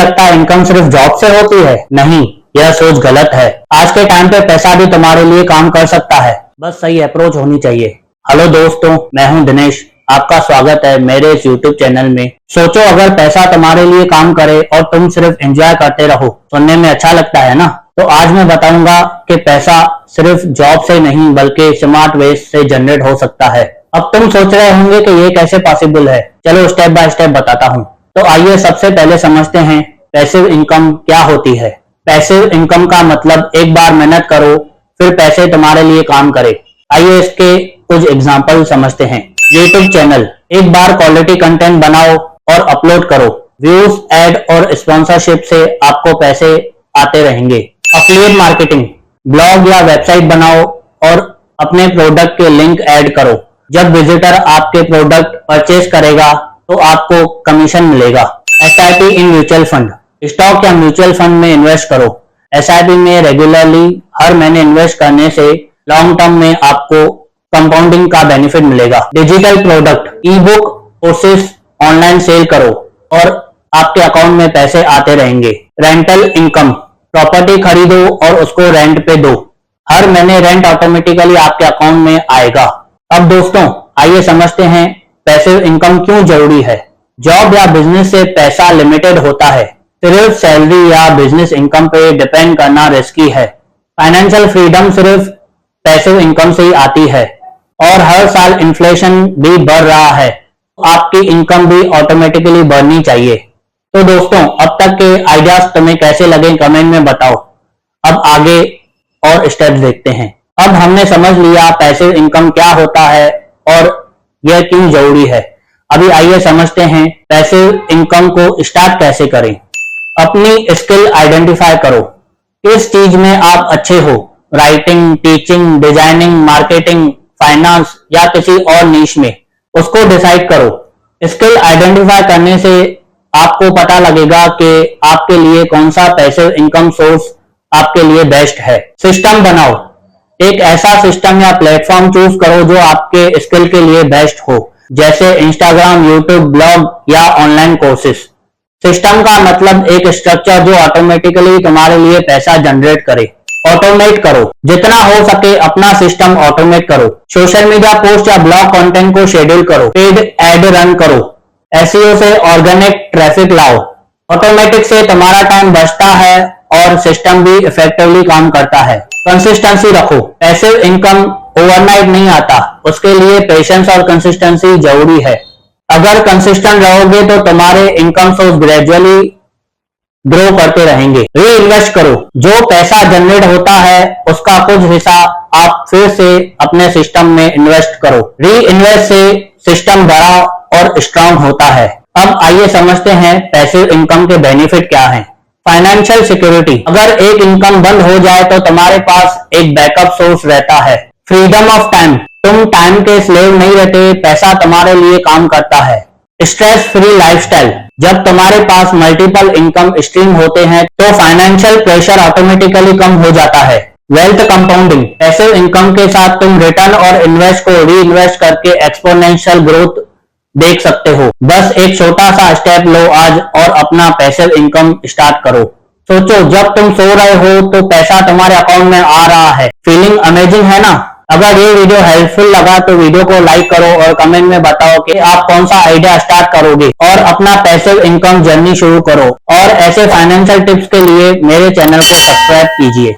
लगता है इनकम सिर्फ जॉब से होती है? नहीं, यह सोच गलत है। आज के टाइम पे पैसा भी तुम्हारे लिए काम कर सकता है, बस सही अप्रोच होनी चाहिए। हेलो दोस्तों, मैं हूं दिनेश, आपका स्वागत है मेरे इस यूट्यूब चैनल में। सोचो अगर पैसा तुम्हारे लिए काम करे और तुम सिर्फ एंजॉय करते रहो, सुनने में अच्छा लगता है ना? तो आज मैं बताऊंगा कि पैसा सिर्फ जॉब से नहीं बल्कि स्मार्ट वेज से जनरेट हो सकता है। अब तुम सोच रहे होंगे कि ये कैसे पॉसिबल है। चलो स्टेप बाय स्टेप बताता हूँ। तो आइए सबसे पहले समझते हैं पैसिव इनकम क्या होती है। पैसिव इनकम का मतलब एक बार मेहनत करो फिर पैसे तुम्हारे लिए काम करे। आइए इसके कुछ एग्जांपल समझते हैं। यूट्यूब चैनल, एक बार क्वालिटी कंटेंट बनाओ और अपलोड करो, व्यूज, एड और स्पॉन्सरशिप से आपको पैसे आते रहेंगे। एफिलिएट मार्केटिंग, ब्लॉग या वेबसाइट बनाओ और अपने प्रोडक्ट के लिंक ऐड करो। जब विजिटर आपके प्रोडक्ट परचेज करेगा तो आपको कमीशन मिलेगा। SIP in mutual fund, stock या म्यूचुअल फंड में इन्वेस्ट करो। एसआईपी में रेगुलरली हर महीने इन्वेस्ट करने से लॉन्ग टर्म में आपको कंपाउंडिंग का बेनिफिट मिलेगा। डिजिटल प्रोडक्ट, ई बुक, कोर्सेस ऑनलाइन सेल करो और आपके अकाउंट में पैसे आते रहेंगे। रेंटल इनकम, प्रॉपर्टी खरीदो और उसको रेंट पे दो, हर महीने रेंट ऑटोमेटिकली आपके अकाउंट में आएगा। अब दोस्तों आइए समझते हैं पैसिव इनकम क्यों जरूरी है। जॉब या बिजनेस से पैसा लिमिटेड होता है, सिर्फ सैलरी या बिजनेस इनकम पे डिपेंड करना रिस्की है। फाइनेंशियल फ्रीडम सिर्फ पैसिव इनकम से ही आती है और हर साल इन्फ्लेशन भी बढ़ रहा है, आपकी इनकम भी ऑटोमेटिकली बढ़नी चाहिए। तो दोस्तों अब तक के आइडियाज तुम्हें कैसे लगे कमेंट में बताओ। अब आगे और स्टेप्स देखते हैं। अब हमने समझ लिया पैसिव इनकम क्या होता है और यह क्यों जरूरी है। अभी आइए समझते हैं पैसिव इनकम को स्टार्ट कैसे करें। अपनी स्किल आइडेंटिफाई करो, किस चीज में आप अच्छे हो, writing, teaching, designing, marketing, finance या किसी और नीश में, उसको डिसाइड करो। स्किल आइडेंटिफाई करने से आपको पता लगेगा कि आपके लिए कौन सा पैसिव इनकम सोर्स आपके लिए बेस्ट है। सिस्टम बनाओ, एक ऐसा सिस्टम या प्लेटफॉर्म चूज करो जो आपके स्किल के लिए बेस्ट हो, जैसे इंस्टाग्राम, यूट्यूब, ब्लॉग या ऑनलाइन कोर्सेस। सिस्टम का मतलब एक स्ट्रक्चर जो ऑटोमेटिकली तुम्हारे लिए पैसा जनरेट करे। ऑटोमेट करो, जितना हो सके अपना सिस्टम ऑटोमेट करो। सोशल मीडिया पोस्ट या ब्लॉग कंटेंट को शेड्यूल करो, पेड एड रन करो, एसईओ से ऑर्गेनिक ट्रैफिक लाओ। ऑटोमेटिक से तुम्हारा टाइम बचता है और सिस्टम भी इफेक्टिवली काम करता है। कंसिस्टेंसी रखो, पैसिव इनकम ओवरनाइट नहीं आता, उसके लिए पेशेंस और कंसिस्टेंसी जरूरी है। अगर कंसिस्टेंट रहोगे तो तुम्हारे इनकम सोर्स ग्रेजुअली ग्रो करते रहेंगे। री इन्वेस्ट करो, जो पैसा जनरेट होता है उसका कुछ हिस्सा आप फिर से अपने सिस्टम में इन्वेस्ट करो। री इन्वेस्ट से सिस्टम बड़ा और स्ट्रांग होता है। अब आइए समझते हैं पैसिव इनकम के बेनिफिट क्या हैं। फाइनेंशियल सिक्योरिटी, अगर एक इनकम बंद हो जाए तो तुम्हारे पास एक बैकअप सोर्स रहता है। फ्रीडम ऑफ टाइम, तुम टाइम के स्लेव नहीं रहते, पैसा तुम्हारे लिए काम करता है। स्ट्रेस फ्री लाइफस्टाइल, जब तुम्हारे पास मल्टीपल इनकम स्ट्रीम होते हैं तो फाइनेंशियल प्रेशर ऑटोमेटिकली कम हो जाता है। वेल्थ कंपाउंडिंग, पैसिव इनकम के साथ तुम रिटर्न और इन्वेस्ट को री इन्वेस्ट करके एक्सपोनेंशियल ग्रोथ देख सकते हो। बस एक छोटा सा स्टेप लो आज और अपना पैसिव इनकम स्टार्ट करो। सोचो जब तुम सो रहे हो तो पैसा तुम्हारे अकाउंट में आ रहा है। फीलिंग अमेजिंग है ना? अगर ये वीडियो हेल्पफुल लगा तो वीडियो को लाइक करो और कमेंट में बताओ कि आप कौन सा आइडिया स्टार्ट करोगे और अपना पैसिव इनकम जर्नी शुरू करो। और ऐसे फाइनेंशियल टिप्स के लिए मेरे चैनल को सब्सक्राइब कीजिए।